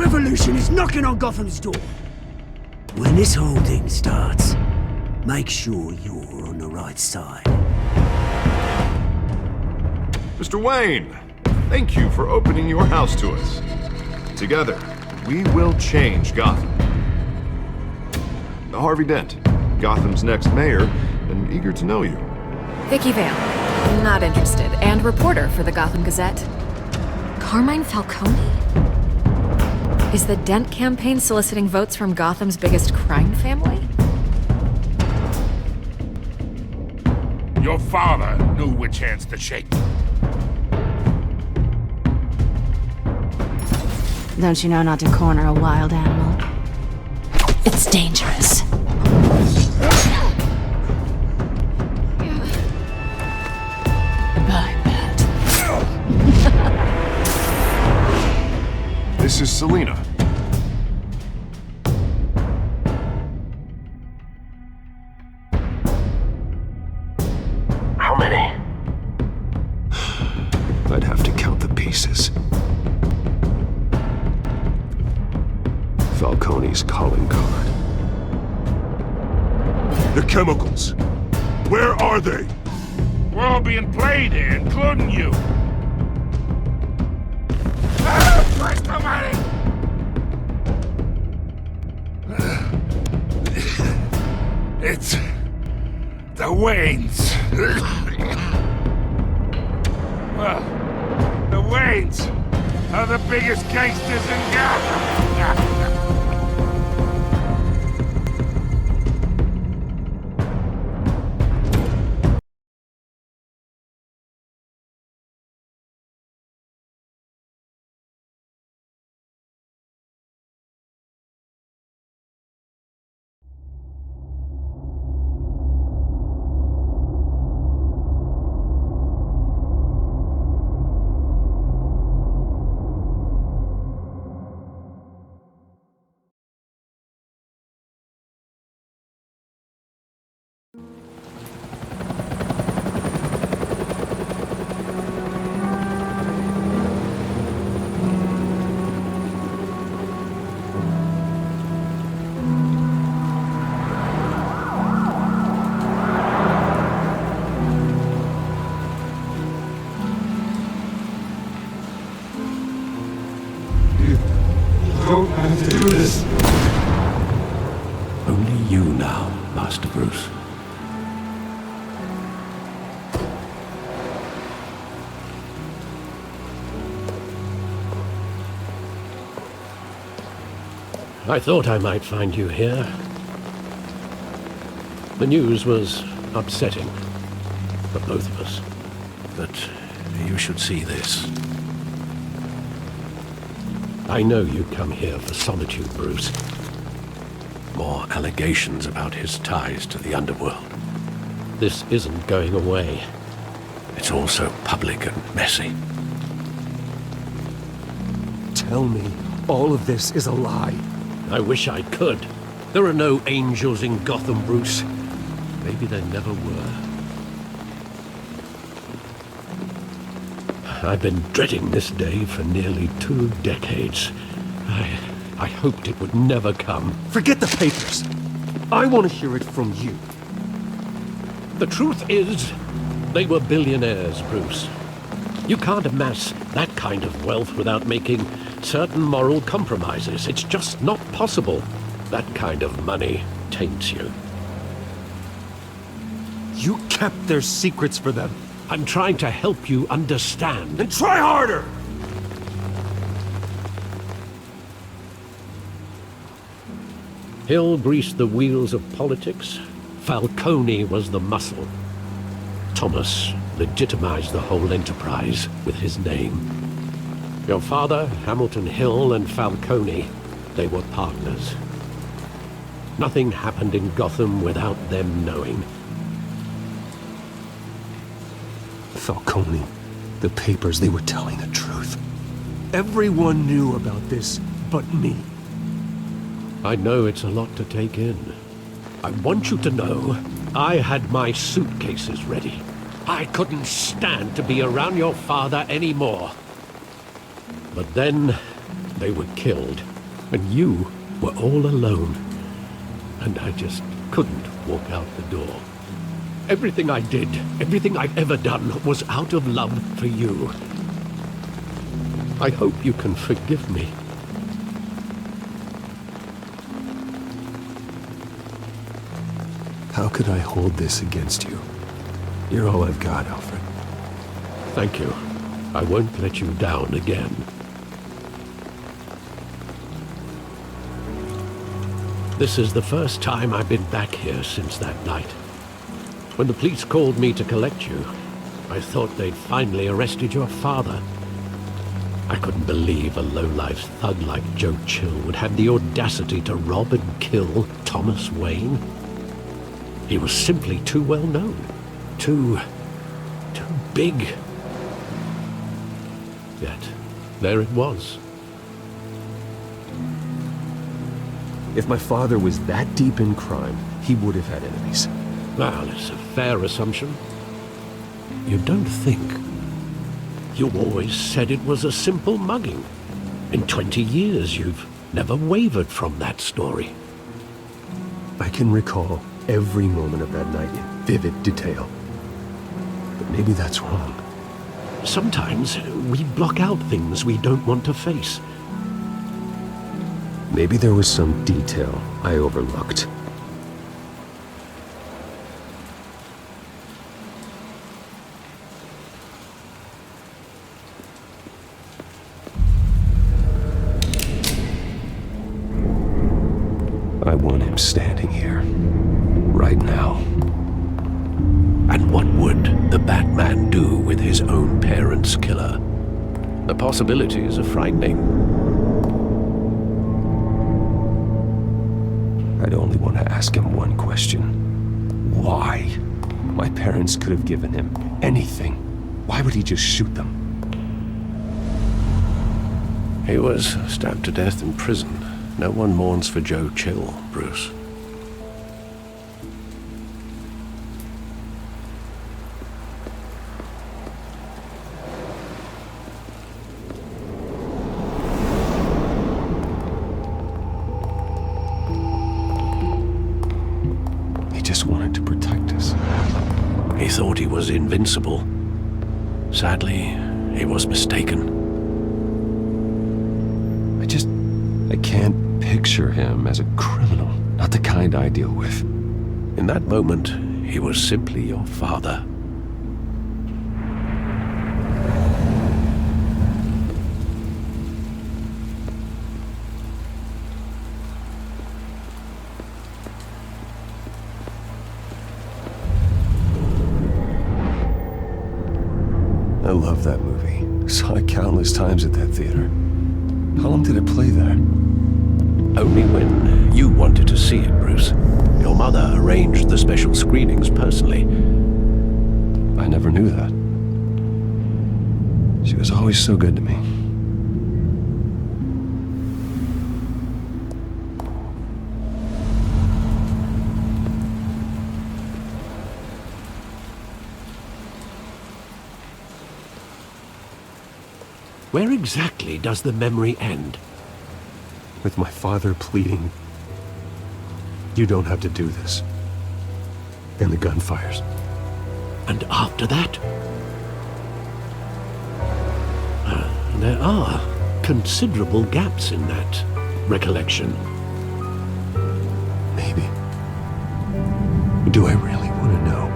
revolution is knocking on Gotham's door. When this whole thing starts, make sure you're on the right side. Mr. Wayne, thank you for opening your house to us. Together, we will change Gotham. Harvey Dent, Gotham's next mayor, and eager to know you. Vicky Vale, not interested, and reporter for the Gotham Gazette. Carmine Falcone? Is the Dent campaign soliciting votes from Gotham's biggest crime family? Your father knew which hands to shake. Don't you know not to corner a wild animal? It's dangerous. Bye, Bat. This is Selina. How many? I'd have to count the pieces. Falcone's calling card. The chemicals. Where are they? We're all being played here, including you. Where's the money? It's the Waynes. Well, the Waynes are the biggest gangsters in Gotham. don't have to do this. Only you now, Master Bruce. I thought I might find you here. The news was upsetting for both of us. But you should see this. I know you come here for solitude, Bruce. More allegations about his ties to the underworld. This isn't going away. It's all so public and messy. Tell me, all of this is a lie. I wish I could. There are no angels in Gotham, Bruce. Maybe there never were. I've been dreading this day for nearly 2 decades. I hoped it would never come. Forget the papers. I want to hear it from you. The truth is, they were billionaires, Bruce. You can't amass that kind of wealth without making certain moral compromises. It's just not possible. That kind of money taints you. You kept their secrets for them. I'm trying to help you understand. Then try harder! Hill greased the wheels of politics. Falcone was the muscle. Thomas legitimized the whole enterprise with his name. Your father, Hamilton Hill, and Falcone, they were partners. Nothing happened in Gotham without them knowing. Falcone, the papers, they were telling the truth. Everyone knew about this but me. I know it's a lot to take in. I want you to know, I had my suitcases ready. I couldn't stand to be around your father anymore. But then, they were killed. And you were all alone. And I just couldn't walk out the door. Everything I did, everything I've ever done, was out of love for you. I hope you can forgive me. How could I hold this against you? You're all I've got, Alfred. Thank you. I won't let you down again. This is the first time I've been back here since that night. When the police called me to collect you, I thought they'd finally arrested your father. I couldn't believe a low-life thug like Joe Chill would have the audacity to rob and kill Thomas Wayne. He was simply too well known. Too big. Yet, there it was. If my father was that deep in crime, he would have had enemies. Well, it's a fair assumption. You don't think? You always said it was a simple mugging. In 20 years, you've never wavered from that story. I can recall every moment of that night in vivid detail. But maybe that's wrong. Sometimes we block out things we don't want to face. Maybe there was some detail I overlooked. I want him standing here, right now. And what would the Batman do with his own parents' killer? The possibilities are frightening. I'd only want to ask him one question. Why? My parents could have given him anything. Why would he just shoot them? He was stabbed to death in prison. No one mourns for Joe Chill, Bruce. He just wanted to protect us. He thought he was invincible. Sadly, he was mistaken. I can't picture him as a criminal. Not the kind I deal with. In that moment, he was simply your father. I love that movie. Saw it countless times at that theater. How long did it play there? Only when you wanted to see it, Bruce. Your mother arranged the special screenings personally. I never knew that. She was always so good to me. Where exactly does the memory end? With my father pleading, "You don't have to do this." And the gun fires. And after that? There are considerable gaps in that recollection. Maybe. Do I really want to know?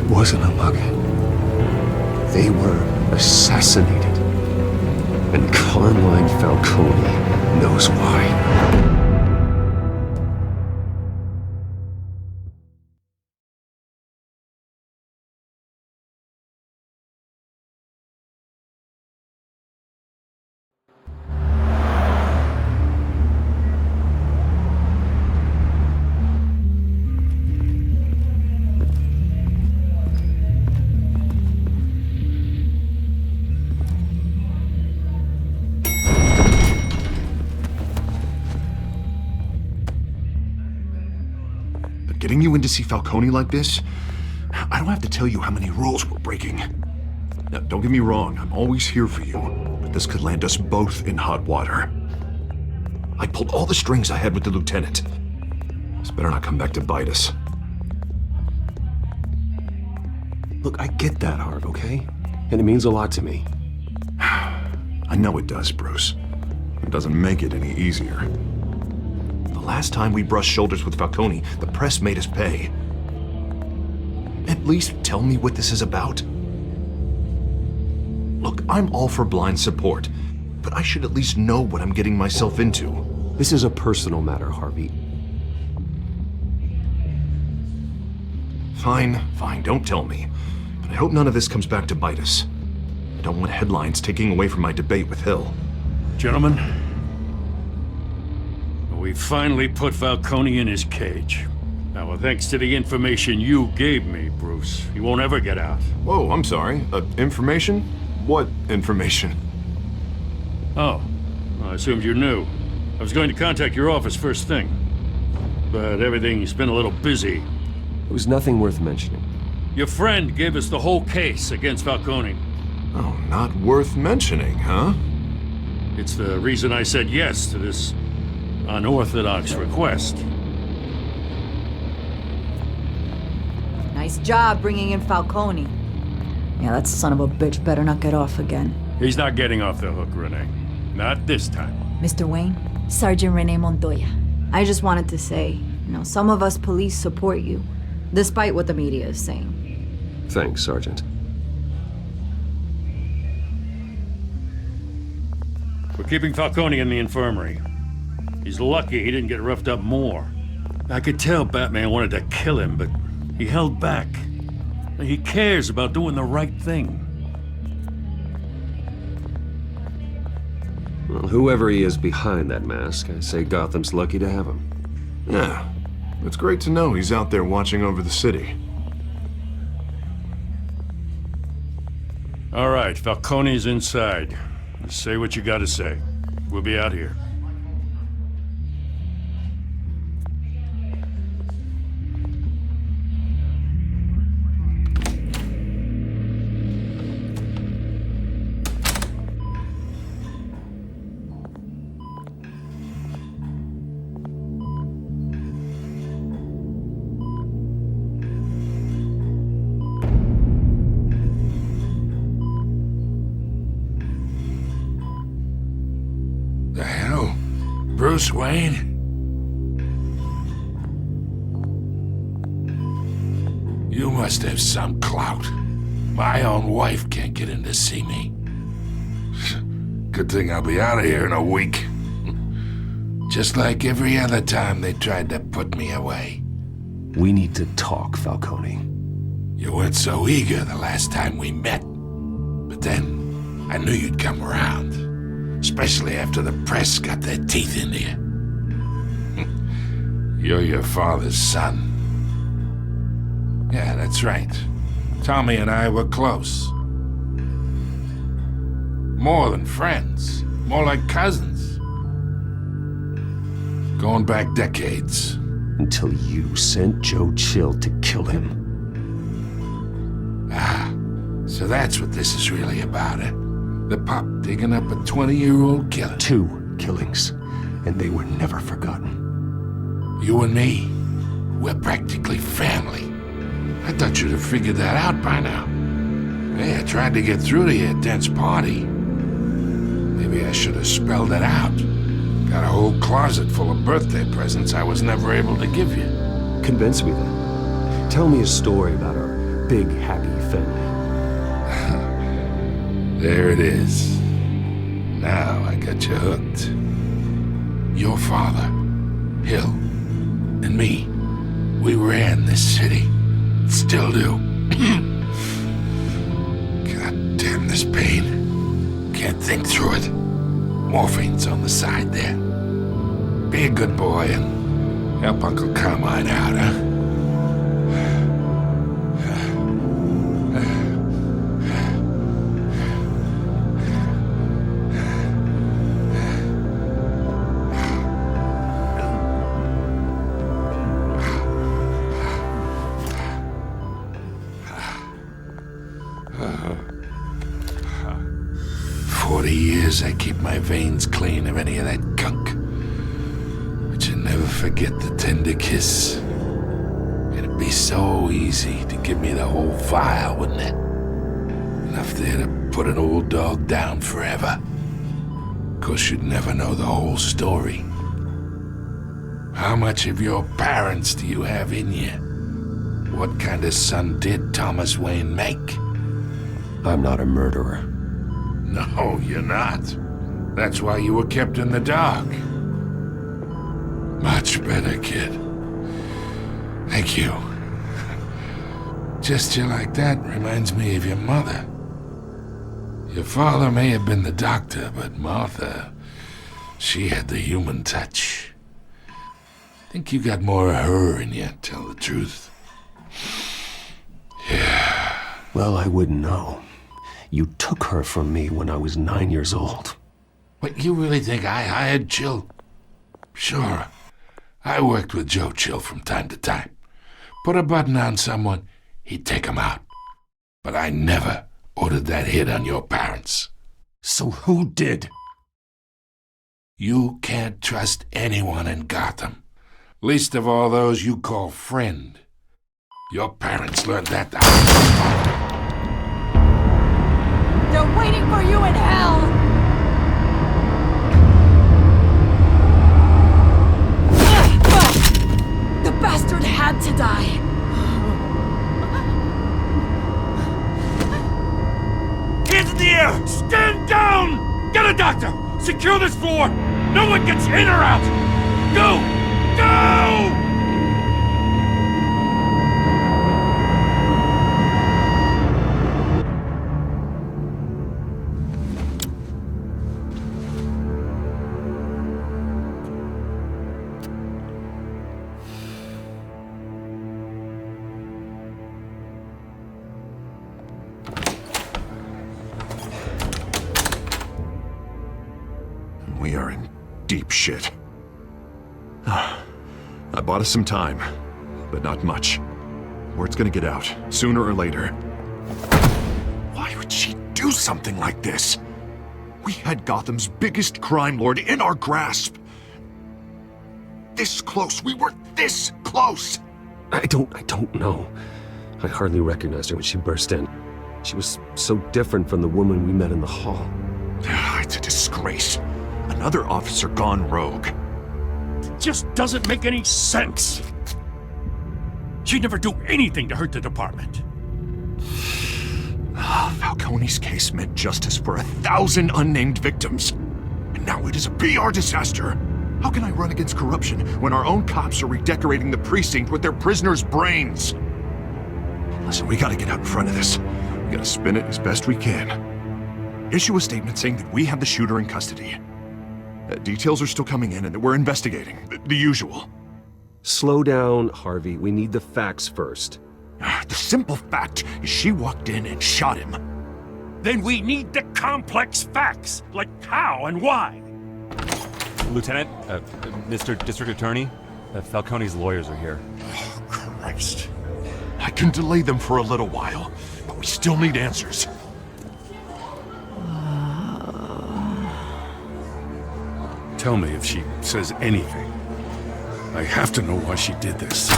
wasn't a mug. They were assassinated. And Carmine Falcone knows why. Getting you in to see Falcone like this? I don't have to tell you how many rules we're breaking. Now, don't get me wrong, I'm always here for you, but this could land us both in hot water. I pulled all the strings I had with the lieutenant. This better not come back to bite us. Look, I get that, Harv, okay? And it means a lot to me. I know it does, Bruce. It doesn't make it any easier. The last time we brushed shoulders with Falcone, the press made us pay. At least tell me what this is about. Look, I'm all for blind support, but I should at least know what I'm getting myself into. This is a personal matter, Harvey. Fine, don't tell me. But I hope none of this comes back to bite us. I don't want headlines taking away from my debate with Hill. Gentlemen, we finally put Falcone in his cage. Now, well, thanks to the information you gave me, Bruce, he won't ever get out. Whoa, I'm sorry. Information? What information? Oh, well, I assumed you knew. I was going to contact your office first thing. But everything's been a little busy. It was nothing worth mentioning. Your friend gave us the whole case against Falcone. Oh, not worth mentioning, huh? It's the reason I said yes to this unorthodox request. Nice job bringing in Falcone. Yeah, that son of a bitch better not get off again. He's not getting off the hook, Renee. Not this time. Mr. Wayne, Sergeant Renee Montoya. I just wanted to say, some of us police support you, despite what the media is saying. Thanks, Sergeant. We're keeping Falcone in the infirmary. He's lucky he didn't get roughed up more. I could tell Batman wanted to kill him, but he held back. He cares about doing the right thing. Well, whoever he is behind that mask, I say Gotham's lucky to have him. Yeah, it's great to know he's out there watching over the city. All right, Falcone's inside. Just say what you gotta say. We'll be out here. The hell? Bruce Wayne? You must have some clout. My own wife can't get in to see me. Good thing I'll be out of here in a week. Just like every other time they tried to put me away. We need to talk, Falcone. You weren't so eager the last time we met. But then, I knew you'd come around. Especially after the press got their teeth into you. You're your father's son. Yeah, that's right. Tommy and I were close. More than friends. More like cousins. Going back decades. Until you sent Joe Chill to kill him. Ah, so that's what this is really about, eh? The pup digging up a 20-year-old killer. 2 killings, and they were never forgotten. You and me, we're practically family. I thought you'd have figured that out by now. Hey, I tried to get through to your dense party. Maybe I should have spelled it out. Got a whole closet full of birthday presents I was never able to give you. Convince me then. Tell me a story about our big, happy family. There it is. Now I got you hooked. Your father, Hill, and me, we ran this city. Still do. God damn this pain. Can't think through it. Morphine's on the side there. Be a good boy and help Uncle Carmine out, huh? 40 years I keep my veins clean of any of that gunk. But you never forget the tender kiss. It'd be so easy to give me the whole vial, wouldn't it? Enough there to put an old dog down forever. Of course, you'd never know the whole story. How much of your parents do you have in you? What kind of son did Thomas Wayne make? I'm not a murderer. No, you're not. That's why you were kept in the dark. Much better, kid. Thank you. Gesture like that reminds me of your mother. Your father may have been the doctor, but Martha, she had the human touch. Think you got more of her in you, tell the truth. Yeah. Well, I wouldn't know. You took her from me when I was 9 years old. What, you really think I hired Chill? Sure. I worked with Joe Chill from time to time. Put a button on someone, he'd take him out. But I never ordered that hit on your parents. So who did? You can't trust anyone in Gotham. Least of all those you call friend. Your parents learned that the hard way. They're waiting for you in hell! The bastard had to die. Hands in the air! Stand down! Get a doctor! Secure this floor! No one gets in or out! Go! Go! We are in deep shit. I bought us some time, but not much. Word's gonna get out, sooner or later. Why would she do something like this? We had Gotham's biggest crime lord in our grasp. This close, we were this close! I don't know. I hardly recognized her when she burst in. She was so different from the woman we met in the hall. It's a disgrace. Another officer gone rogue. It just doesn't make any sense. She'd never do anything to hurt the department. Falcone's case meant justice for 1,000 unnamed victims. And now it is a PR disaster. How can I run against corruption when our own cops are redecorating the precinct with their prisoners' brains? Listen, we gotta get out in front of this. We gotta spin it as best we can. Issue a statement saying that we have the shooter in custody. Details are still coming in and that we're investigating. The usual. Slow down, Harvey. We need the facts first. The simple fact is she walked in and shot him. Then we need the complex facts, like how and why. Lieutenant, Mr. District Attorney, Falcone's lawyers are here. Oh, Christ. I can delay them for a little while, but we still need answers. Tell me if she says anything. I have to know why she did this.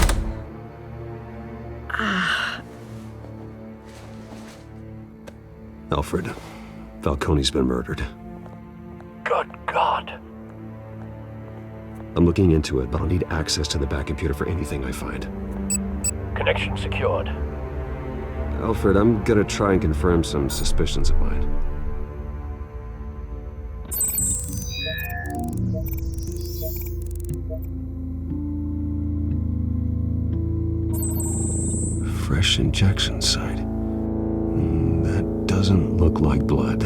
Alfred, Falcone's been murdered. Good God. I'm looking into it, but I'll need access to the back computer for anything I find. Connection secured. Alfred, I'm gonna try and confirm some suspicions of mine. Fresh injection site. That doesn't look like blood.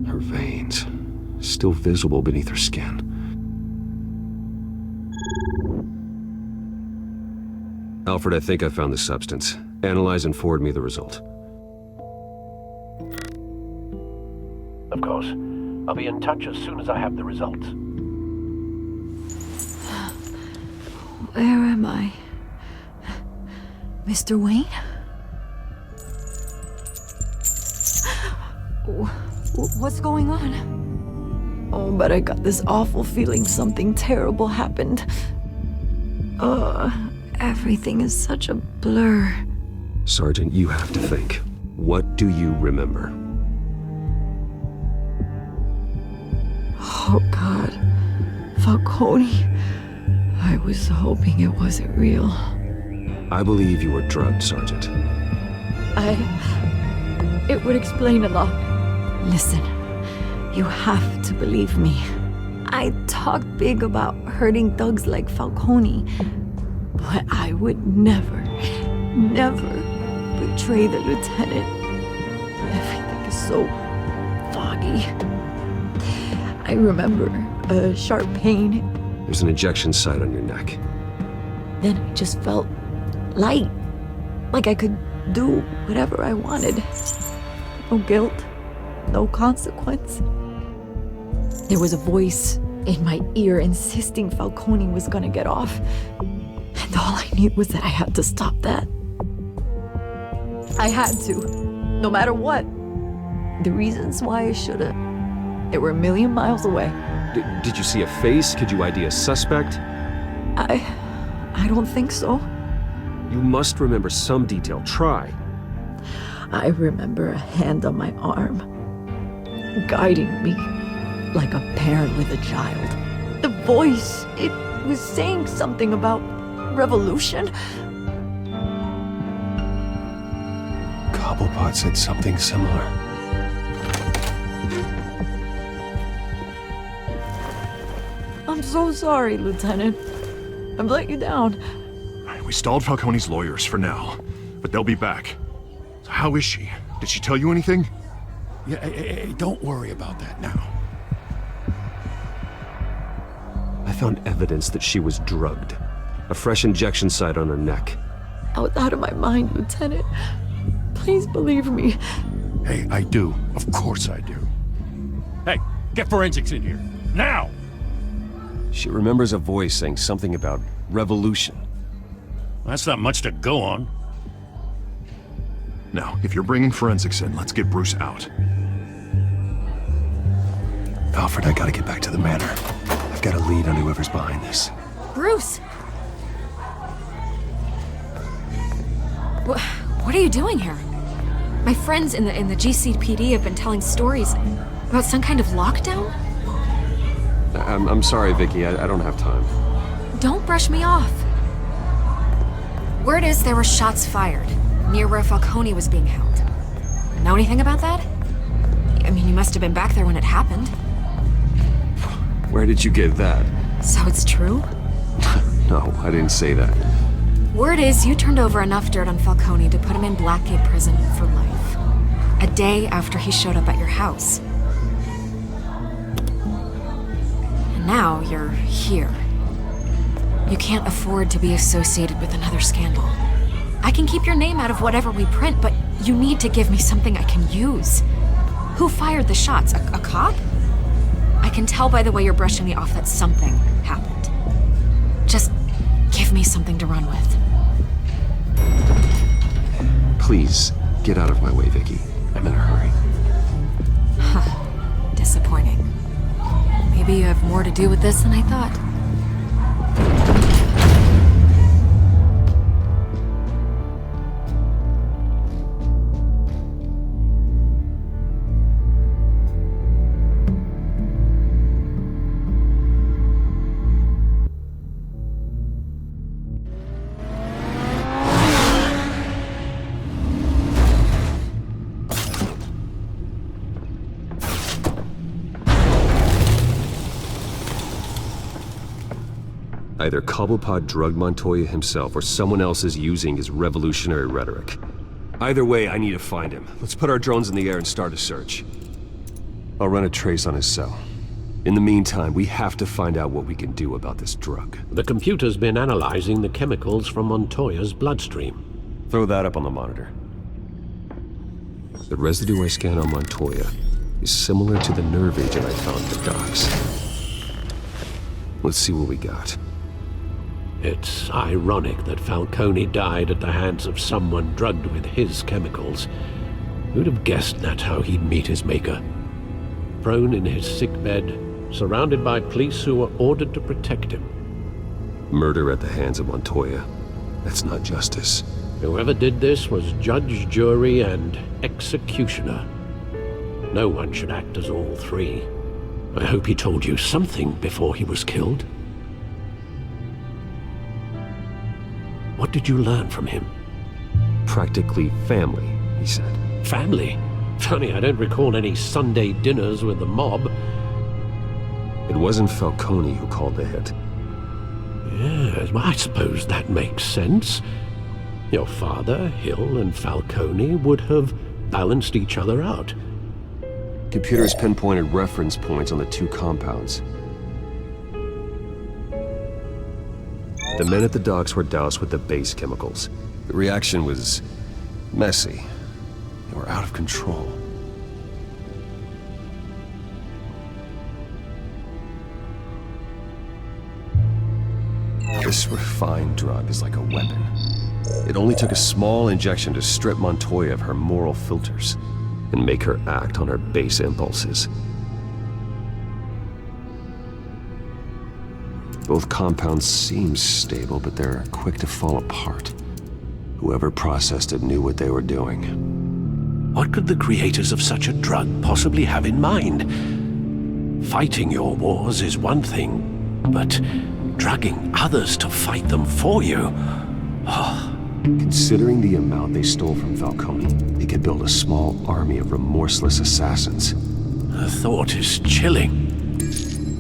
Her veins, still visible beneath her skin. Alfred, I think I found the substance. Analyze and forward me the result. Of course. I'll be in touch as soon as I have the results. Where am I? Mr. Wayne? What's going on? Oh, but I got this awful feeling something terrible happened. Everything is such a blur. Sergeant, you have to think. What do you remember? Oh, God. Falcone. I was hoping it wasn't real. I believe you were drugged, Sergeant. It would explain a lot. Listen, you have to believe me. I talked big about hurting thugs like Falcone, but I would never betray the lieutenant. Everything is so foggy. I remember a sharp pain. There's an injection site on your neck. Then I just felt light, like I could do whatever I wanted. No guilt, no consequence. There was a voice in my ear insisting Falcone was gonna get off. And all I knew was that I had to stop that. I had to, no matter what. The reasons why I should've, they were a million miles away. Did you see a face? Could you ID a suspect? I don't think so. You must remember some detail. Try. I remember a hand on my arm, guiding me like a parent with a child. The voice, it was saying something about revolution. Cobblepot said something similar. I'm so sorry, Lieutenant. I've let you down. We stalled Falcone's lawyers for now, but they'll be back. So how is she? Did she tell you anything? Yeah, hey, don't worry about that now. I found evidence that she was drugged. A fresh injection site on her neck. I was out of my mind, Lieutenant. Please believe me. Hey, I do. Of course I do. Hey, get forensics in here. Now! She remembers a voice saying something about revolution. That's not much to go on. Now, if you're bringing forensics in, let's get Bruce out. Alfred, I gotta get back to the manor. I've got a lead on whoever's behind this. Bruce! What are you doing here? My friends in the GCPD have been telling stories about some kind of lockdown? I'm sorry, Vicky. I don't have time. Don't brush me off. Word is there were shots fired near where Falcone was being held. Know anything about that? I mean, you must have been back there when it happened. Where did you get that? So it's true? No, I didn't say that. Word is you turned over enough dirt on Falcone to put him in Blackgate Prison for life. A day after he showed up at your house. And now you're here. You can't afford to be associated with another scandal. I can keep your name out of whatever we print, but you need to give me something I can use. Who fired the shots? A cop? I can tell by the way you're brushing me off that something happened. Just give me something to run with. Please, get out of my way, Vicky. I'm in a hurry. Huh. Disappointing. Maybe you have more to do with this than I thought. Either Cobblepot drugged Montoya himself, or someone else is using his revolutionary rhetoric. Either way, I need to find him. Let's put our drones in the air and start a search. I'll run a trace on his cell. In the meantime, we have to find out what we can do about this drug. The computer's been analyzing the chemicals from Montoya's bloodstream. Throw that up on the monitor. The residue I scan on Montoya is similar to the nerve agent I found at the docks. Let's see what we got. It's ironic that Falcone died at the hands of someone drugged with his chemicals. Who'd have guessed that's how he'd meet his maker? Prone in his sickbed, surrounded by police who were ordered to protect him. Murder at the hands of Montoya. That's not justice. Whoever did this was judge, jury, and executioner. No one should act as all three. I hope he told you something before he was killed. What did you learn from him? Practically family, he said. Family? Funny, I don't recall any Sunday dinners with the mob. It wasn't Falcone who called the hit. Yes, well, I suppose that makes sense. Your father, Hill, and Falcone would have balanced each other out. Computers pinpointed reference points on the two compounds. The men at the docks were doused with the base chemicals. The reaction was messy. They were out of control. This refined drug is like a weapon. It only took a small injection to strip Montoya of her moral filters and make her act on her base impulses. Both compounds seem stable, but they're quick to fall apart. Whoever processed it knew what they were doing. What could the creators of such a drug possibly have in mind? Fighting your wars is one thing, but drugging others to fight them for you? Considering the amount they stole from Falcone, they could build a small army of remorseless assassins. The thought is chilling.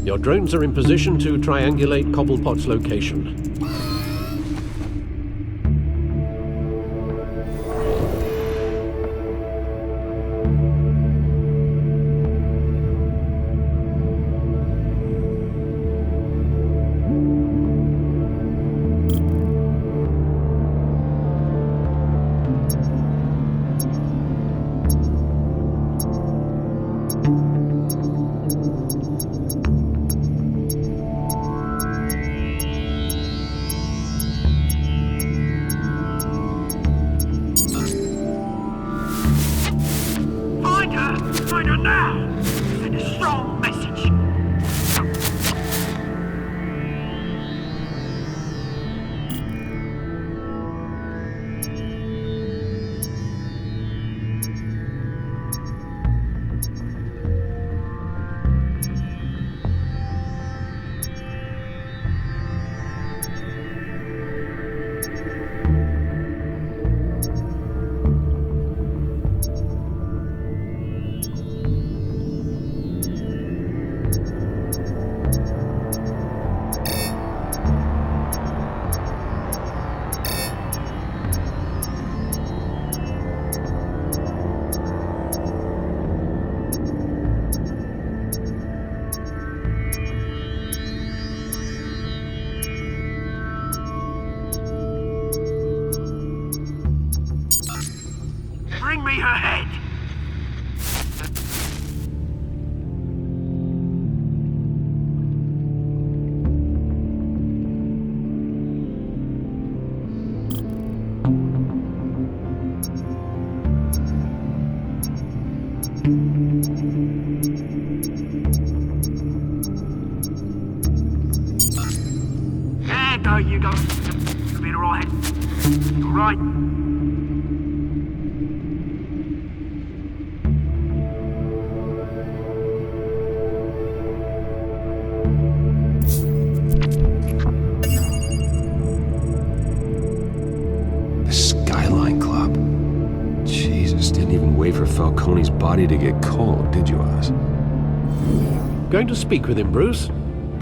Your drones are in position to triangulate Cobblepot's location. Bring me her head! There go, you go. You'll be alright. You're right. For Falcone's body to get cold, did you, Oz? Going to speak with him, Bruce?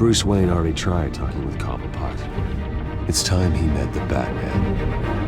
Bruce Wayne already tried talking with Cobblepot. It's time he met the Batman.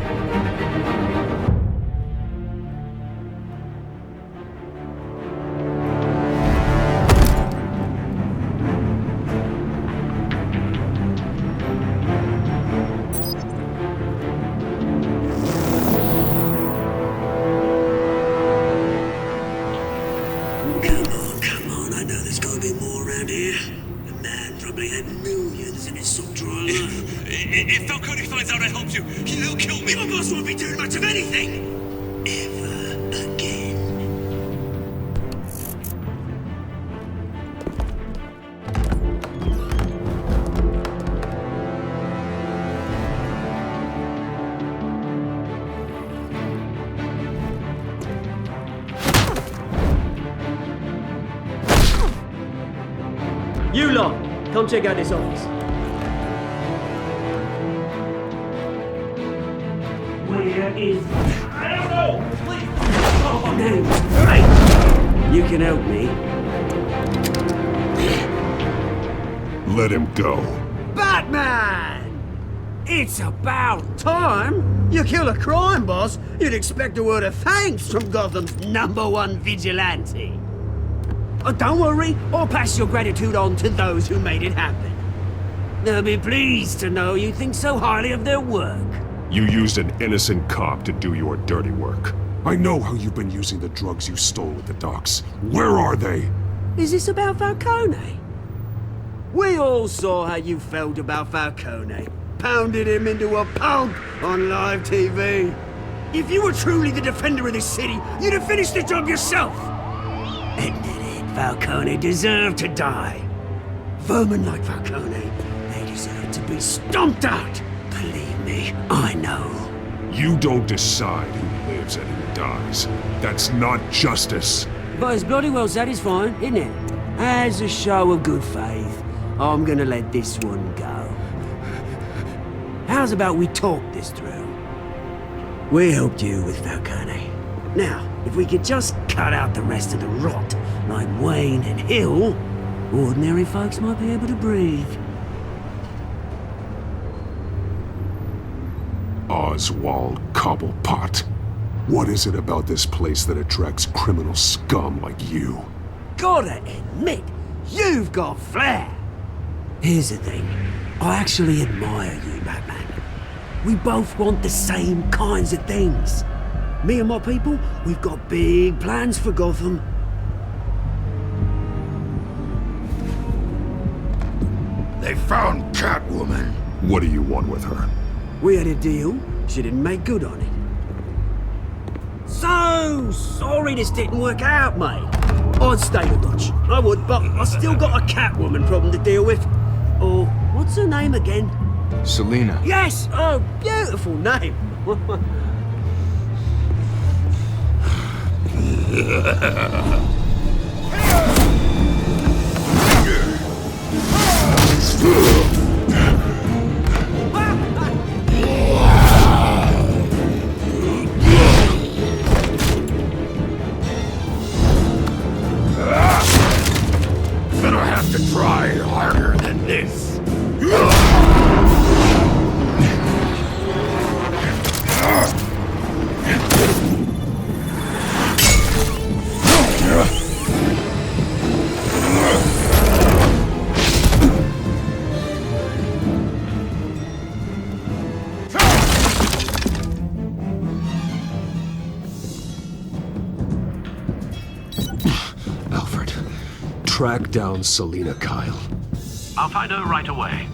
If Falcone finds out I helped you, he'll kill me. My boss won't be doing much of anything. Ever again. You lot, come check out this office. Where is... I don't know! Please! Oh, no! Right! You can help me. Let him go. Batman! It's about time. You kill a crime boss, you'd expect a word of thanks from Gotham's #1 vigilante. Oh, don't worry, I'll pass your gratitude on to those who made it happen. They'll be pleased to know you think so highly of their work. You used an innocent cop to do your dirty work. I know how you've been using the drugs you stole at the docks. Where are they? Is this about Falcone? We all saw how you felt about Falcone. Pounded him into a pulp on live TV. If you were truly the defender of this city, you'd have finished the job yourself. Admit it, Falcone deserved to die. Vermin like Falcone, they deserve to be stomped out. Believe me, I know. You don't decide who lives and who dies. That's not justice. But it's bloody well satisfying, isn't it? As a show of good faith, I'm gonna let this one go. How's about we talk this through? We helped you with Falcone. Now, if we could just cut out the rest of the rot, like Wayne and Hill, ordinary folks might be able to breathe. Oswald Cobblepot. What is it about this place that attracts criminal scum like you? Gotta admit, you've got flair. Here's the thing. I actually admire you, Batman. We both want the same kinds of things. Me and my people, we've got big plans for Gotham. They found Catwoman. What do you want with her? We had a deal. She didn't make good on it. So sorry this didn't work out, mate. I'd stay a bunch. I would, but I still got a Catwoman problem to deal with. Or, what's her name again? Selina. Yes! Oh, beautiful name. Gonna have to try harder than this. Alfred, track down Selina Kyle. I'll find her right away.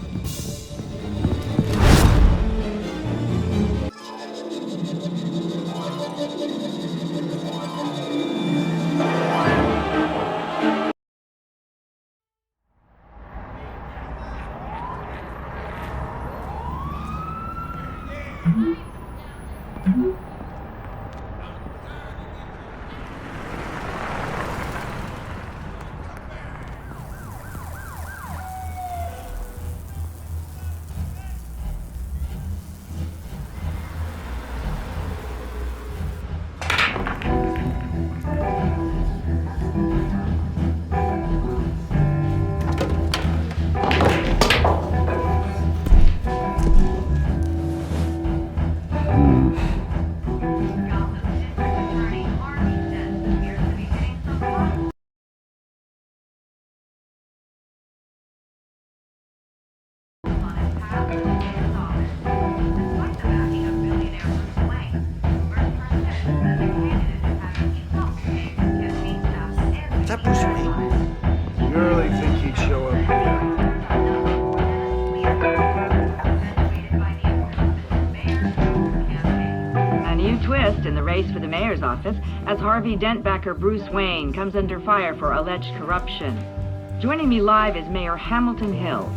That Bruce Wayne? You really think he'd show up here? A new twist in the race for the mayor's office as Harvey Dent-backer Bruce Wayne comes under fire for alleged corruption. Joining me live is Mayor Hamilton Hill.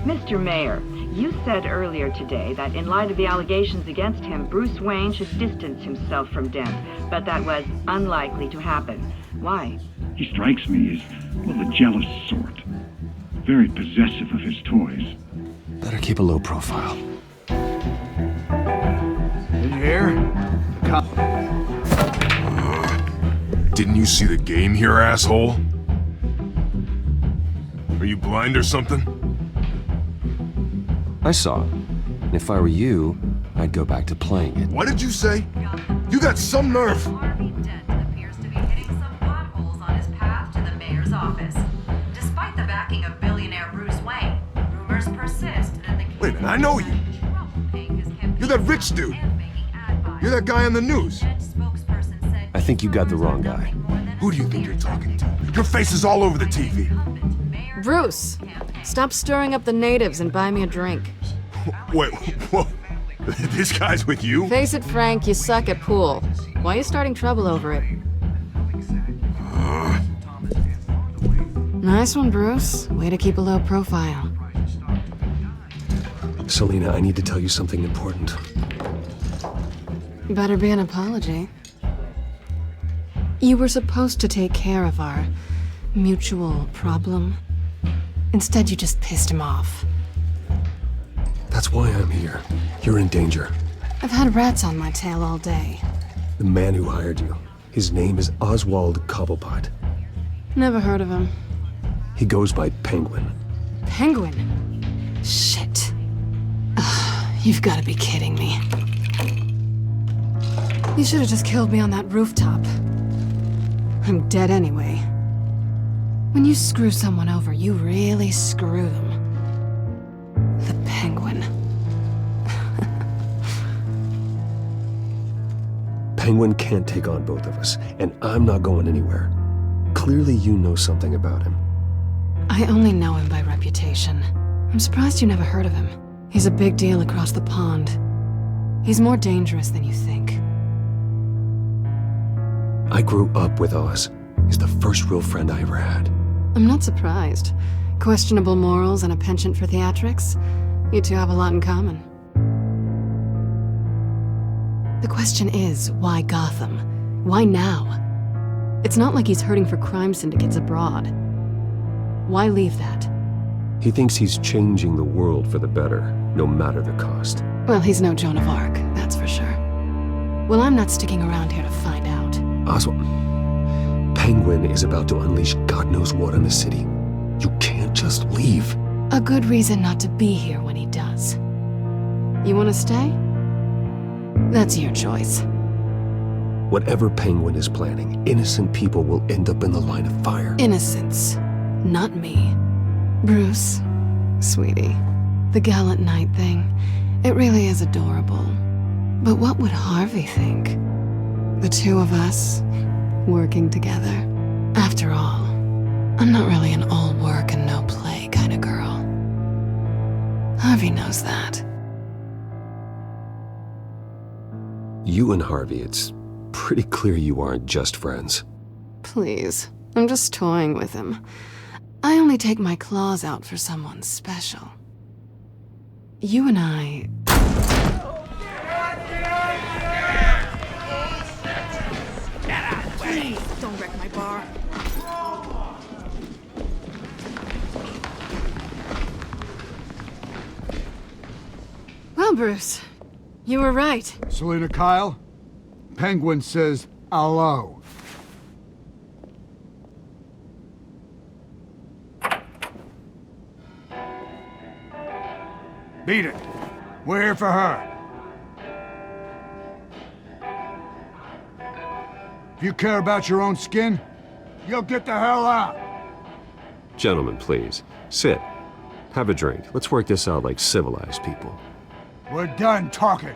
Mr. Mayor, you said earlier today that in light of the allegations against him, Bruce Wayne should distance himself from Dent, but that was unlikely to happen. Why? He strikes me as, well, the jealous sort. Very possessive of his toys. Better keep a low profile. Did you hear? Didn't you see the game here, asshole? Are you blind or something? I saw it. And if I were you, I'd go back to playing it. What did you say? You got some nerve! Harvey Dent appears to be hitting some potholes on his path to the mayor's office. Despite the backing of billionaire Bruce Wayne, rumors persist that the... Wait a minute, I know you! You're that rich dude! You're that guy on the news! I think you got the wrong guy. Who do you think you're talking to? Your face is all over the TV! Bruce, stop stirring up the natives and buy me a drink. Wait, whoa. This guy's with you? Face it, Frank, you suck at pool. Why are you starting trouble over it? Nice one, Bruce. Way to keep a low profile. Selina, I need to tell you something important. Better be an apology. You were supposed to take care of our mutual problem. Instead, you just pissed him off. That's why I'm here. You're in danger. I've had rats on my tail all day. The man who hired you. His name is Oswald Cobblepot. Never heard of him. He goes by Penguin. Penguin? Shit. Ugh, you've got to be kidding me. You should have just killed me on that rooftop. I'm dead anyway. When you screw someone over, you really screw them. The Penguin. Penguin can't take on both of us, and I'm not going anywhere. Clearly you know something about him. I only know him by reputation. I'm surprised you never heard of him. He's a big deal across the pond. He's more dangerous than you think. I grew up with Oz. He's the first real friend I ever had. I'm not surprised. Questionable morals and a penchant for theatrics. You two have a lot in common. The question is, why Gotham? Why now? It's not like he's hurting for crime syndicates abroad. Why leave that? He thinks he's changing the world for the better, no matter the cost. Well, he's no Joan of Arc, that's for sure. Well, I'm not sticking around here to find out. Oswald, Penguin is about to unleash God knows what on the city. You can't just leave. A good reason not to be here when he does. You want to stay? That's your choice. Whatever Penguin is planning, innocent people will end up in the line of fire. Innocence, not me. Bruce, sweetie, the gallant knight thing, it really is adorable. But what would Harvey think? The two of us, working together. After all, I'm not really an all work and no play kind of girl. Harvey knows that. You and Harvey, it's pretty clear you aren't just friends. Please, I'm just toying with him. I only take my claws out for someone special. You and I... Please, don't wreck my bar. Well, Bruce, you were right. Selina Kyle, Penguin says hello. Beat it. We're here for her. If you care about your own skin, you'll get the hell out. Gentlemen, please, sit. Have a drink. Let's work this out like civilized people. We're done talking.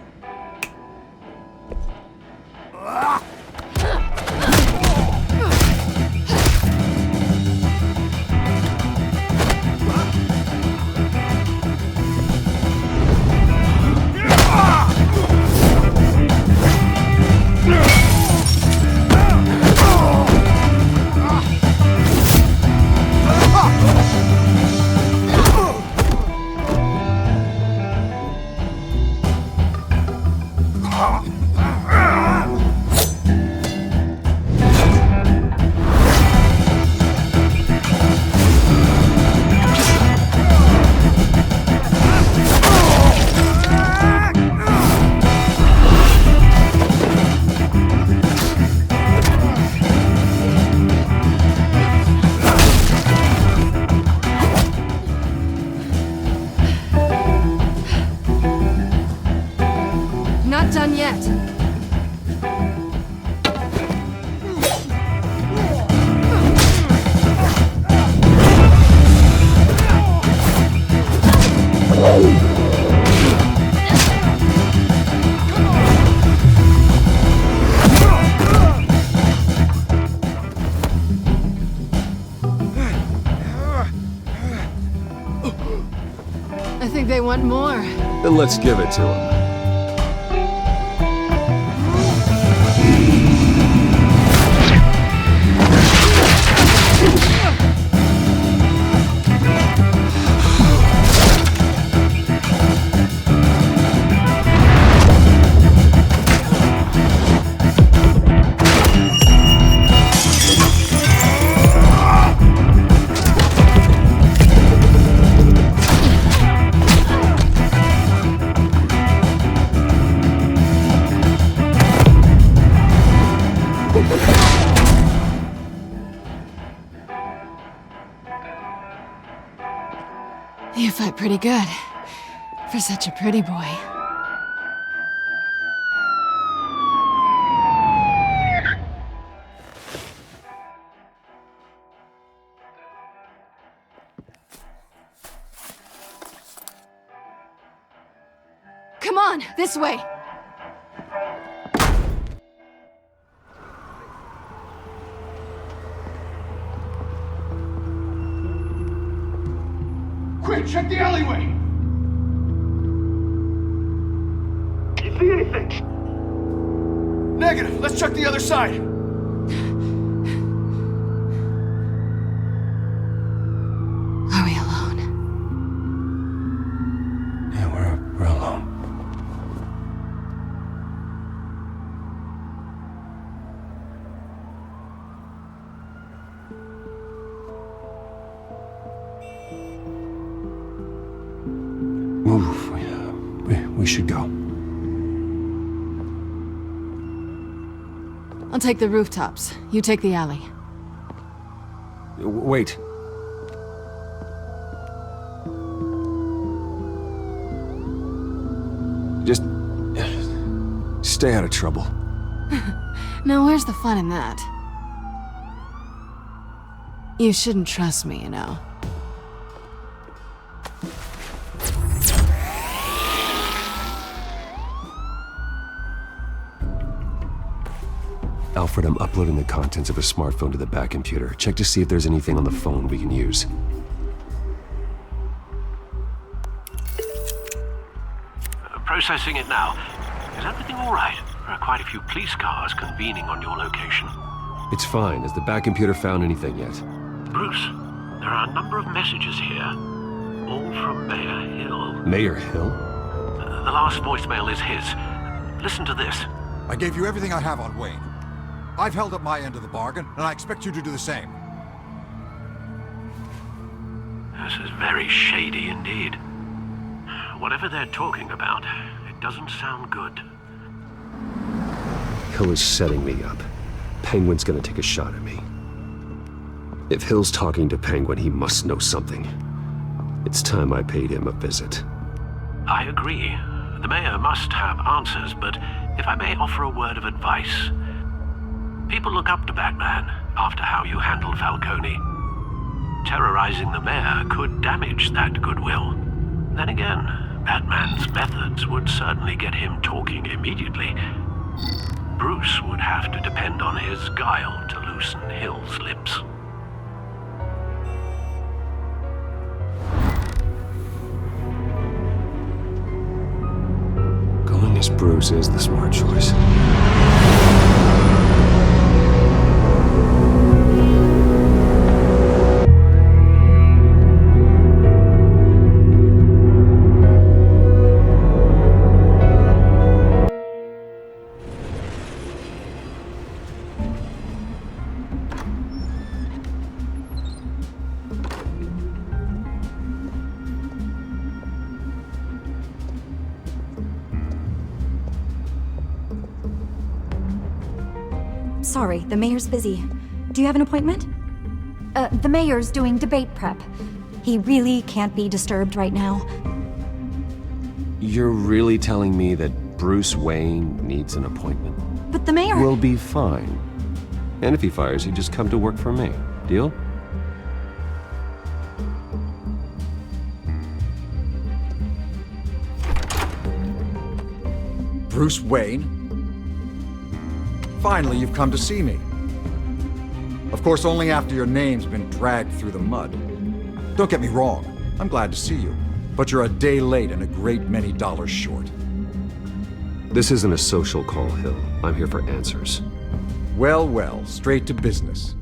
Done yet. I think they want more. Then let's give it to them. You fight pretty good, for such a pretty boy. Come on, this way! Quick, check the alleyway! You see anything? Negative. Let's check the other side. Are we alone? Yeah, we're alone. Move. We should go. I'll take the rooftops. You take the alley. Wait. Just stay out of trouble. Now, where's the fun in that? You shouldn't trust me, you know. Alfred, I'm uploading the contents of a smartphone to the back computer. Check to see if there's anything on the phone we can use. Processing it now. Is everything all right? There are quite a few police cars convening on your location. It's fine. Has the back computer found anything yet? Bruce, there are a number of messages here. All from Mayor Hill. Mayor Hill? The last voicemail is his. Listen to this. I gave you everything I have on Wayne. I've held up my end of the bargain, and I expect you to do the same. This is very shady indeed. Whatever they're talking about, it doesn't sound good. Hill is setting me up. Penguin's gonna take a shot at me. If Hill's talking to Penguin, he must know something. It's time I paid him a visit. I agree. The mayor must have answers, but if I may offer a word of advice. People look up to Batman after how you handled Falcone. terrorizing the mayor could damage that goodwill. Then again, Batman's methods would certainly get him talking immediately. Bruce would have to depend on his guile to loosen Hill's lips. Going as Bruce is the smart choice. Sorry, the mayor's busy. Do you have an appointment? The mayor's doing debate prep. He really can't be disturbed right now. You're really telling me that Bruce Wayne needs an appointment? But the mayor... We'll be fine. And if he fires you, just come to work for me. Deal? Bruce Wayne? Finally, you've come to see me. Of course, only after your name's been dragged through the mud. Don't get me wrong, I'm glad to see you. But you're a day late and a great many dollars short. This isn't a social call, Hill. I'm here for answers. Well, well, straight to business.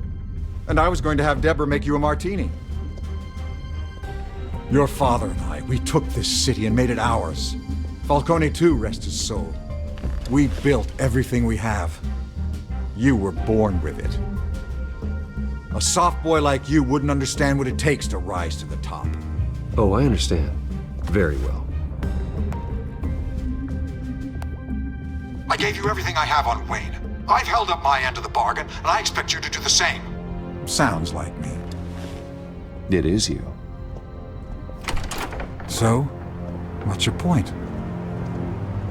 And I was going to have Deborah make you a martini. Your father and I, we took this city and made it ours. Falcone too, rest his soul. We built everything we have. You were born with it. A soft boy like you wouldn't understand what it takes to rise to the top. Oh, I understand. Very well. I gave you everything I have on Wayne. I've held up my end of the bargain, and I expect you to do the same. Sounds like me. It is you. So, what's your point?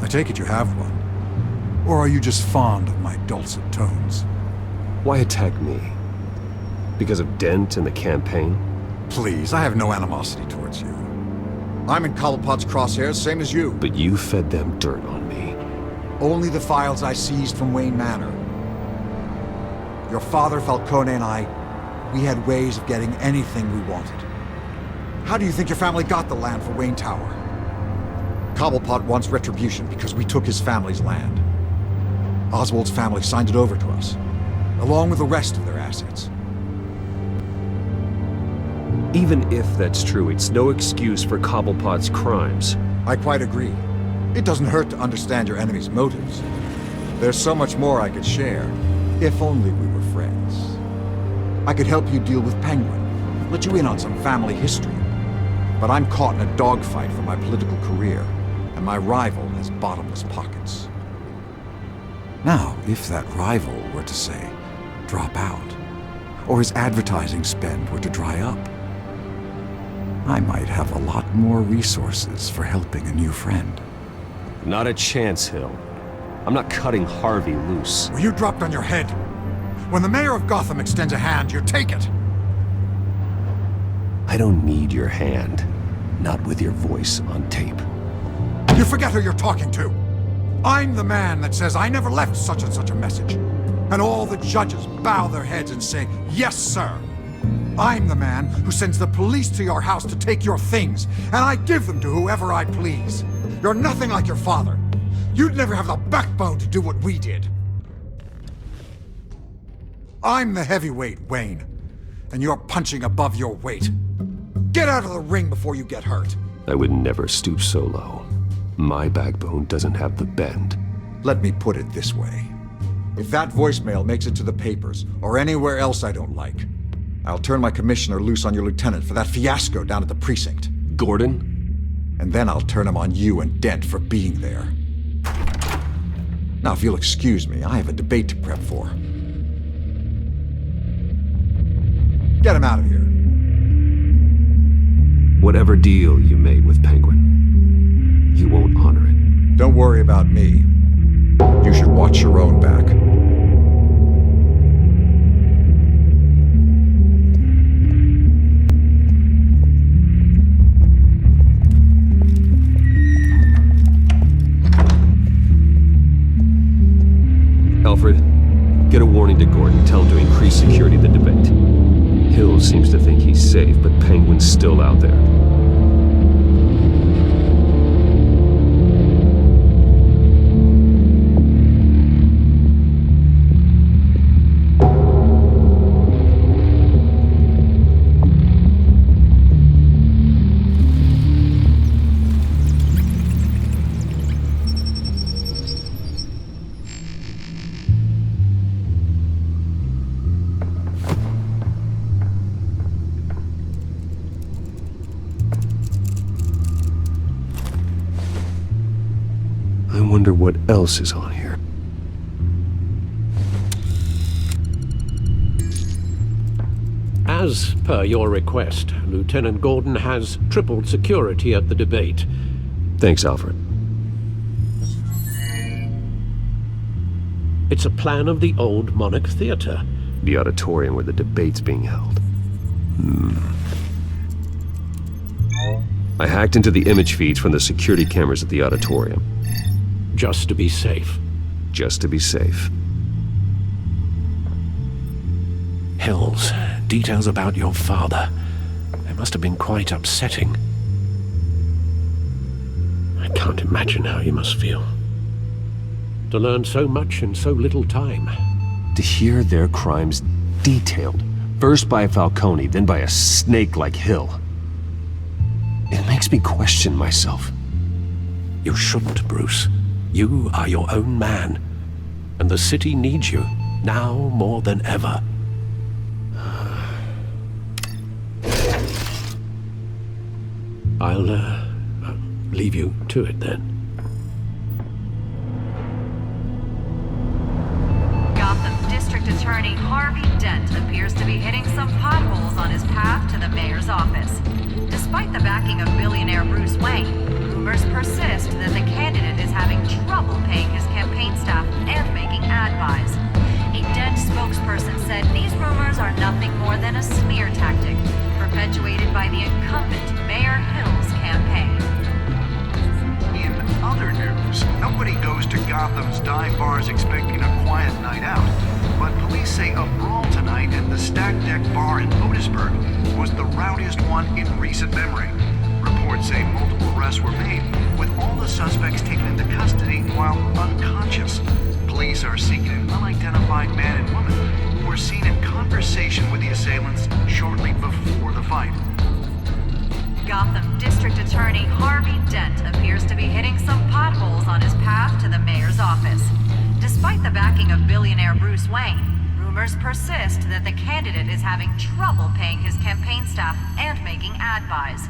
I take it you have one. Or are you just fond of my dulcet tones? Why attack me? Because of Dent and the campaign? Please, I have no animosity towards you. I'm in Cobblepot's crosshairs, same as you. But you fed them dirt on me. Only the files I seized from Wayne Manor. Your father, Falcone, and I, we had ways of getting anything we wanted. How do you think your family got the land for Wayne Tower? Cobblepot wants retribution because we took his family's land. Oswald's family signed it over to us, along with the rest of their assets. Even if that's true, it's no excuse for Cobblepot's crimes. I quite agree. It doesn't hurt to understand your enemy's motives. There's so much more I could share, if only we were friends. I could help you deal with Penguin, let you in on some family history. But I'm caught in a dogfight for my political career, and my rival has bottomless pockets. Now, if that rival were to say, drop out, or his advertising spend were to dry up, I might have a lot more resources for helping a new friend. Not a chance, Hill. I'm not cutting Harvey loose. Well, you dropped on your head. When the mayor of Gotham extends a hand, you take it. I don't need your hand. Not with your voice on tape. You forget who you're talking to. I'm the man that says I never left such and such a message. And all the judges bow their heads and say, yes, sir. I'm the man who sends the police to your house to take your things, and I give them to whoever I please. You're nothing like your father. You'd never have the backbone to do what we did. I'm the heavyweight, Wayne, and you're punching above your weight. Get out of the ring before you get hurt. I would never stoop so low. My backbone doesn't have the bend. Let me put it this way. If that voicemail makes it to the papers, or anywhere else I don't like, I'll turn my commissioner loose on your lieutenant for that fiasco down at the precinct. Gordon? And then I'll turn him on you and Dent for being there. Now, if you'll excuse me, I have a debate to prep for. Get him out of here. Whatever deal you made with Penguin, you won't honor it. Don't worry about me. You should watch your own back. increase security at the debate. Hill seems to think he's safe, but Penguin's still out there. I wonder what else is on here. As per your request, Lieutenant Gordon has tripled security at the debate. Thanks, Alfred. It's a plan of the old Monarch Theatre. The auditorium where the debate's being held. I hacked into the image feeds from the security cameras at the auditorium. Just to be safe. Just to be safe. Hills, details about your father. They must have been quite upsetting. I can't imagine how you must feel. To learn so much in so little time. To hear their crimes detailed, first by Falcone, then by a snake like Hill. It makes me question myself. You shouldn't, Bruce. You are your own man, and the city needs you, now more than ever. I'll leave you to it then. Gotham District Attorney Harvey Dent appears to be hitting some potholes on his path to the mayor's office. Despite the backing of billionaire Bruce Wayne, rumors persist that the candidate is having trouble paying his campaign staff and making ad buys. A Dent spokesperson said these rumors are nothing more than a smear tactic, perpetuated by the incumbent Mayor Hill's campaign. In other news, nobody goes to Gotham's dive bars expecting a quiet night out, but police say a brawl tonight at the Stack Deck Bar in Otisburg was the rowdiest one in recent memory. Reports say multiple arrests were made, with all the suspects taken into custody while unconscious. Police are seeking an unidentified man and woman who were seen in conversation with the assailants shortly before the fight. Gotham District Attorney Harvey Dent appears to be hitting some potholes on his path to the mayor's office. Despite the backing of billionaire Bruce Wayne, rumors persist that the candidate is having trouble paying his campaign staff and making ad buys.